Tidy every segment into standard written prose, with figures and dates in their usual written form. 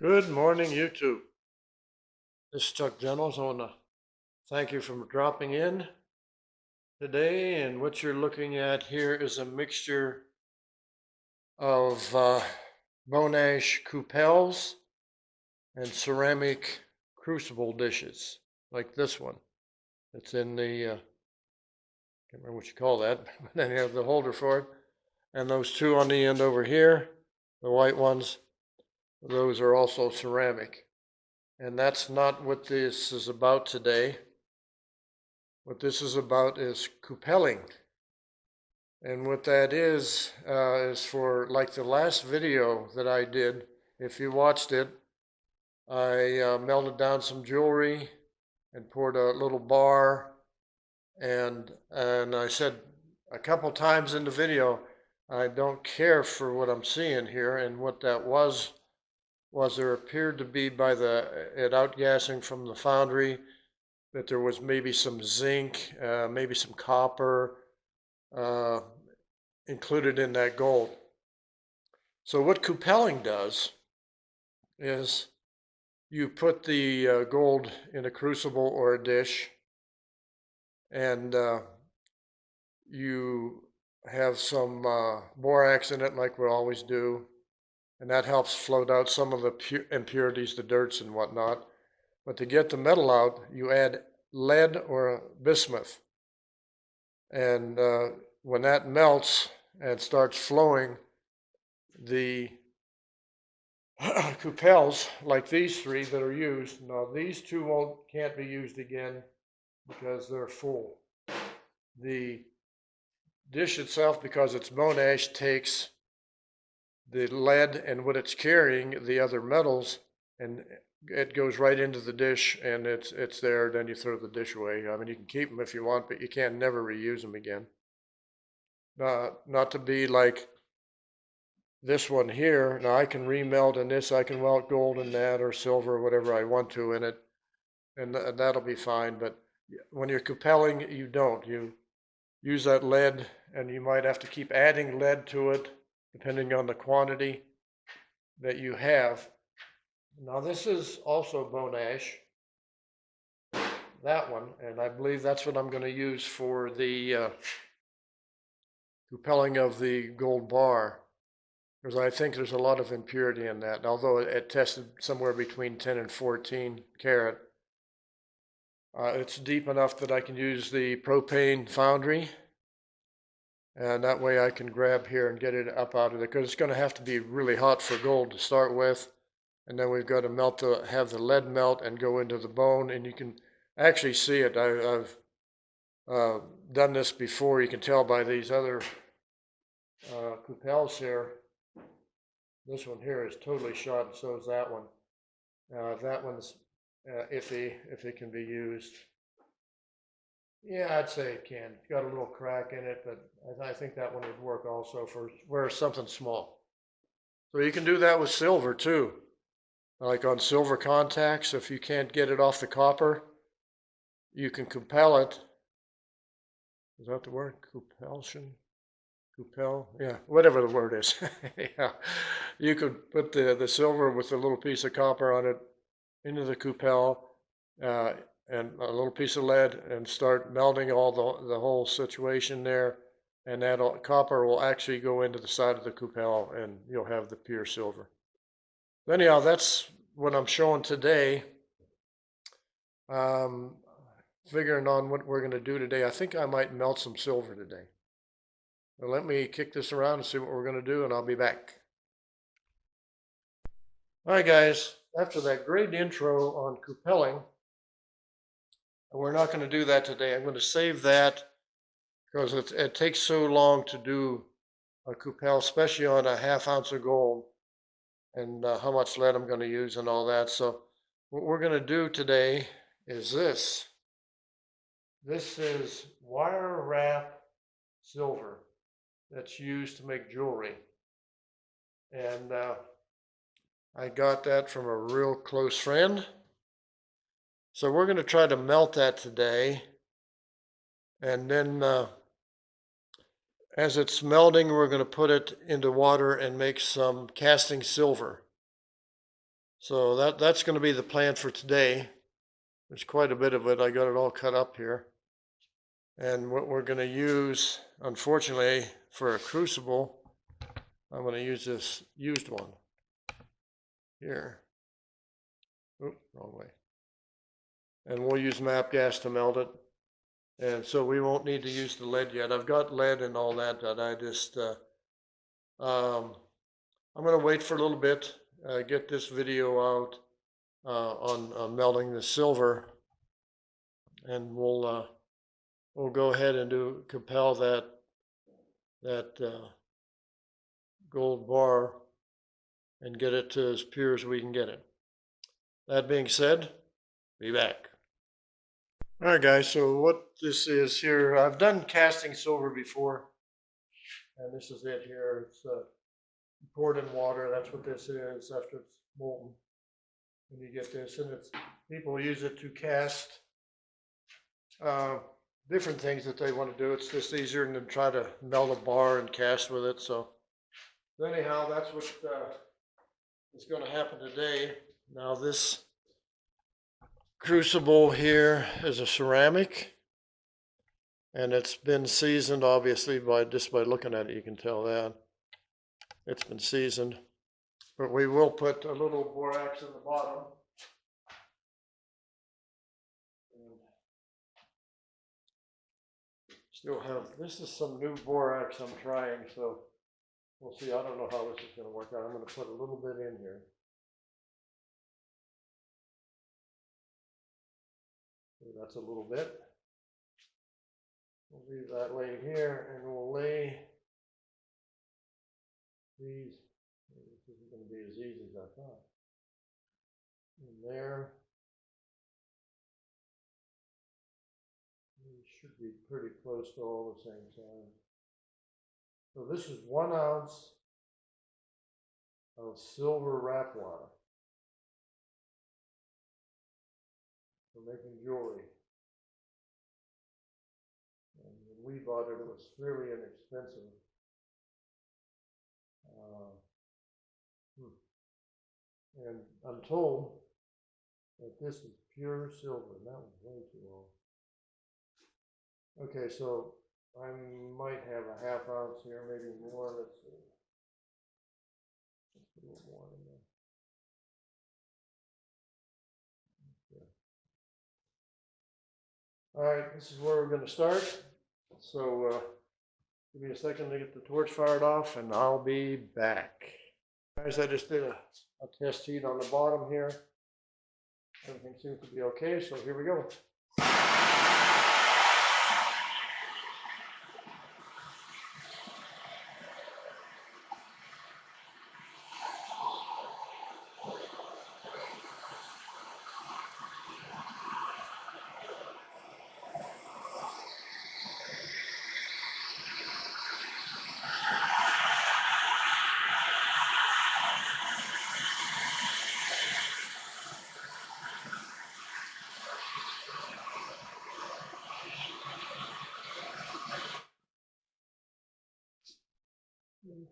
Good morning, YouTube. This is Chuck Reynolds. I want to thank you for dropping in today. And what you're looking at here is a mixture of bone ash cupels and ceramic crucible dishes, like this one. It's in the, can't remember what you call that, but then you have the holder for it. And those two on the end over here, the white ones, those are also ceramic. And that's not what this is about today. What this is about is cupelling. And what that is for like the last video that I did. If you watched it, I melted down some jewelry and poured a little bar. And I said a couple times in the video, I don't care for what I'm seeing here. And what that was there appeared to be it outgassing from the foundry, that there was maybe some zinc, maybe some copper uh, included in that gold. So what cupelling does is you put the gold in a crucible or a dish, and you have some borax in it like we always do, and that helps float out some of the impurities, the dirts and whatnot. But to get the metal out, you add lead or bismuth. And when that melts and starts flowing, the cupels, like these three that are used, now these two can't be used again because they're full. The dish itself, because it's bone ash, takes the lead and what it's carrying, the other metals, and it goes right into the dish, and it's there. Then you throw the dish away. I mean, you can keep them if you want, but you can never reuse them again. Not to be like this one here. Now I can remelt in this. I can melt gold in that or silver or whatever I want to in it, and that'll be fine. But when you're cupelling, you don't. You use that lead, and you might have to keep adding lead to it depending on the quantity that you have. Now this is also bone ash, that one, and I believe that's what I'm going to use for the cupelling of the gold bar, because I think there's a lot of impurity in that. Although it tested somewhere between 10 and 14 carat, it's deep enough that I can use the propane foundry, and that way I can grab here and get it up out of there, because it's going to have to be really hot for gold to start with, and then we've got to have the lead melt and go into the bone, and you can actually see it. I've done this before. You can tell by these other cupels here. This one here is totally shot, and so is that one. That one's iffy if it can be used. Yeah, I'd say it can. It's got a little crack in it, but I think that one would work also for where something small. So you can do that with silver too. Like on silver contacts, if you can't get it off the copper, you can cupel it. Is that the word? Cupelsion? Cupel? Yeah, whatever the word is. Yeah. You could put the silver with a little piece of copper on it into the cupel, and a little piece of lead, and start melting all the whole situation there, and that copper will actually go into the side of the cupel, and you'll have the pure silver. Anyhow, that's what I'm showing today. Figuring on what we're going to do today. I think I might melt some silver today. Well, let me kick this around and see what we're going to do, and I'll be back. All right, guys, after that great intro on cupelling, we're not going to do that today. I'm going to save that because it takes so long to do a cupel, especially on a ½ ounce of gold, and how much lead I'm going to use and all that. So what we're going to do today is this. This is wire wrap silver that's used to make jewelry. And I got that from a real close friend. So we're going to try to melt that today. And then as it's melting, we're going to put it into water and make some casting silver. So that's going to be the plan for today. There's quite a bit of it. I got it all cut up here. And what we're going to use, unfortunately, for a crucible, I'm going to use this used one here. Oop, wrong way. And we'll use MAP gas to melt it. And so we won't need to use the lead yet. I've got lead and all that I just, I'm going to wait for a little bit, get this video out on melting the silver, and we'll go ahead and cupel that gold bar and get it to as pure as we can get it. That being said, be back. All right, guys, so what this is here, I've done casting silver before, and this is it here. It's poured in water. That's what this is after it's molten. And you get this, and people use it to cast different things that they want to do. It's just easier than to try to melt a bar and cast with it. So anyhow, that's what is going to happen today. Now this crucible here is a ceramic, and it's been seasoned, obviously, just by looking at it. You can tell that it's been seasoned. But we will put a little borax in the bottom. And still have, this is some new borax I'm trying, so we'll see. I don't know how this is going to work out. I'm going to put a little bit in here. That's a little bit. We'll leave that laying here, and we'll lay these. This isn't going to be as easy as I thought. In there. These should be pretty close to all the same size. So this is 1 ounce of silver wrap wire for making jewelry. And when we bought it, it was fairly inexpensive. And I'm told that this is pure silver, and that was way too long. Okay, so I might have a 1/2 ounce here, maybe more. Let's see. Just a little more in there. Okay. All right, this is where we're going to start. So give me a second to get the torch fired off, and I'll be back. Guys, I just did a test heat on the bottom here. Everything seems to be okay, so here we go.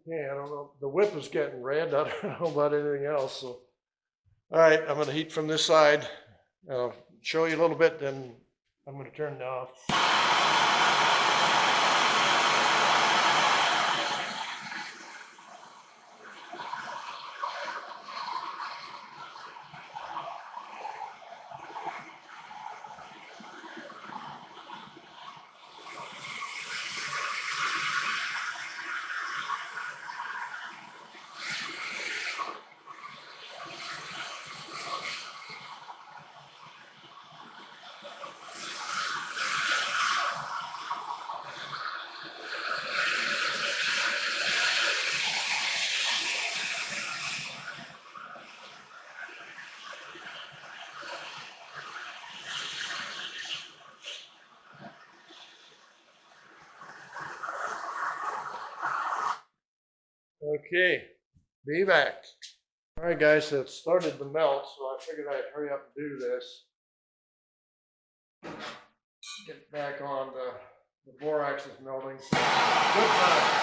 Okay, I don't know. The whip is getting red. I don't know about anything else. So, all right, I'm going to heat from this side. I'll show you a little bit, then I'm going to turn it off. Okay, be back. All right, guys, so it started to melt, so I figured I'd hurry up and do this. Get back on the borax is melting. Good time.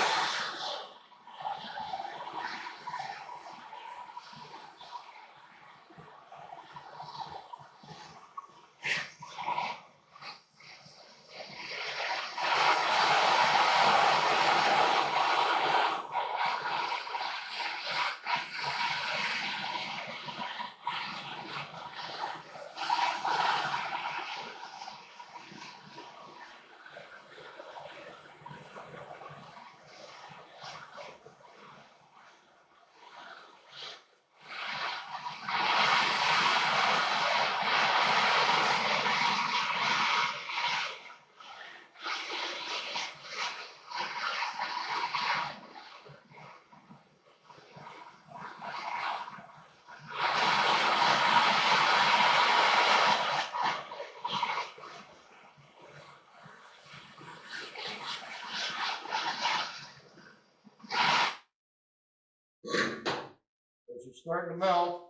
starting to melt.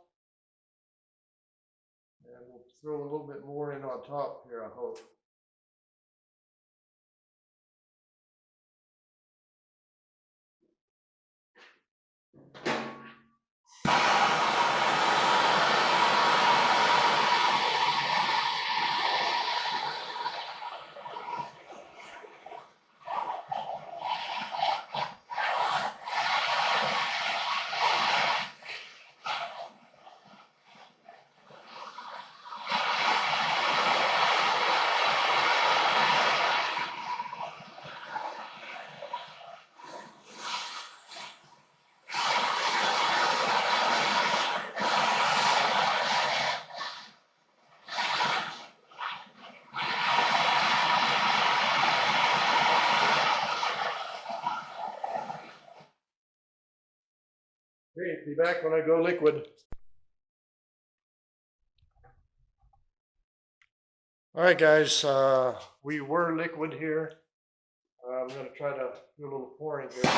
And we'll throw a little bit more in on top here, I hope. Okay, be back when I go liquid. All right, guys, we were liquid here. I'm going to try to do a little pouring here.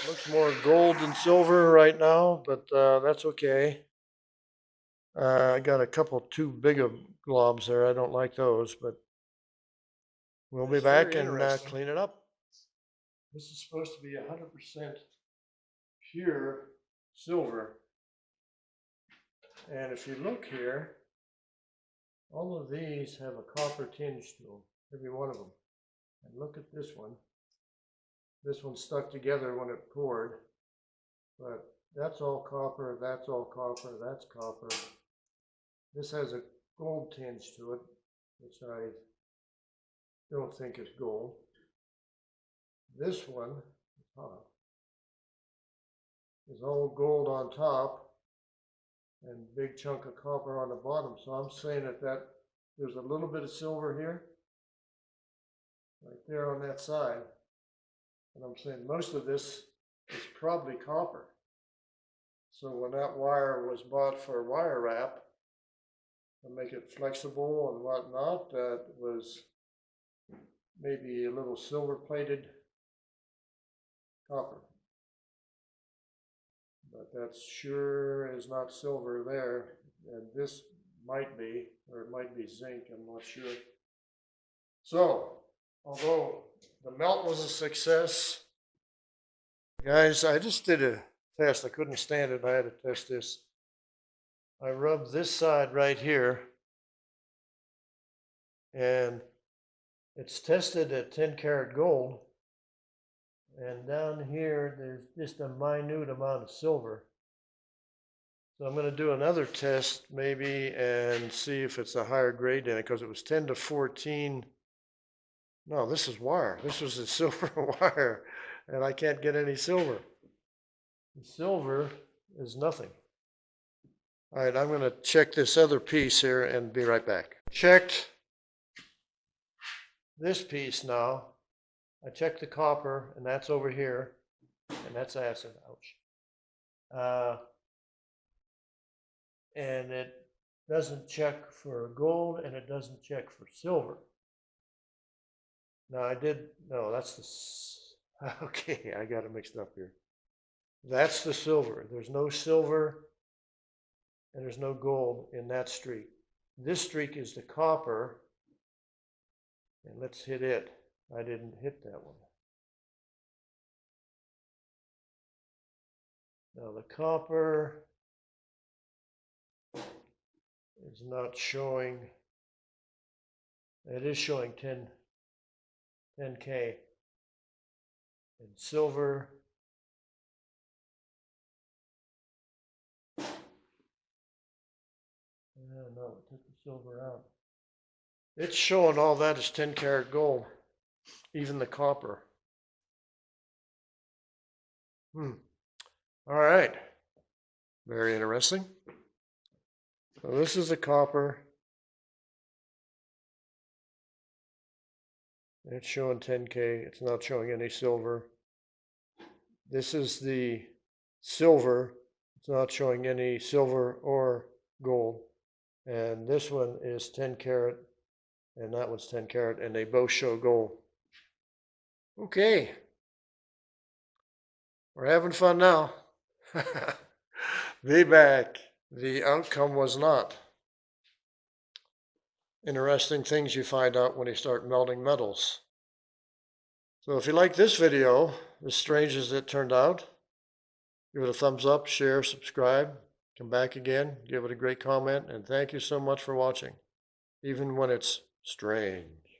Looks more gold than silver right now, but that's okay. I got a couple too big of globs there. I don't like those, but we'll be back and clean it up. This is supposed to be 100% pure silver. And if you look here, all of these have a copper tinge to them, every one of them. And look at this one. This one stuck together when it poured, but that's all copper, that's all copper, that's copper. This has a gold tinge to it, which I don't think is gold. This one is all gold on top and big chunk of copper on the bottom. So I'm saying that there's a little bit of silver here, right there on that side. And I'm saying most of this is probably copper. So when that wire was bought for wire wrap, to make it flexible and whatnot, that was maybe a little silver plated copper. But that sure is not silver there. And this might be, or it might be zinc, I'm not sure. So, although the melt was a success, guys, I just did a test. I couldn't stand it. I had to test this. I rubbed this side right here, and it's tested at 10 karat gold. And down here, there's just a minute amount of silver. So I'm going to do another test maybe and see if it's a higher grade in it, because it was 10 to 14. No, this is wire. This was a silver wire, and I can't get any silver. The silver is nothing. All right, I'm going to check this other piece here and be right back. Checked this piece now. I checked the copper, and that's over here. and that's acid, ouch. And it doesn't check for gold, and it doesn't check for silver. Now no, that's okay, I got it mixed up here. That's the silver. There's no silver and there's no gold in that streak. This streak is the copper, and let's hit it. I didn't hit that one. Now the copper is not showing. It is showing 10K. And silver, no, it took the silver out. It's showing all that as 10 karat gold, even the copper. All right, very interesting. So this is the copper. It's showing 10K. It's not showing any silver. This is the silver. It's not showing any silver or gold. And this one is 10 karat, and that one's 10 karat, and they both show gold. Okay. We're having fun now. Be back. The outcome was not. Interesting things you find out when you start melting metals. So if you like this video, as strange as it turned out, give it a thumbs up, share, subscribe, come back again, give it a great comment, and thank you so much for watching, even when it's strange.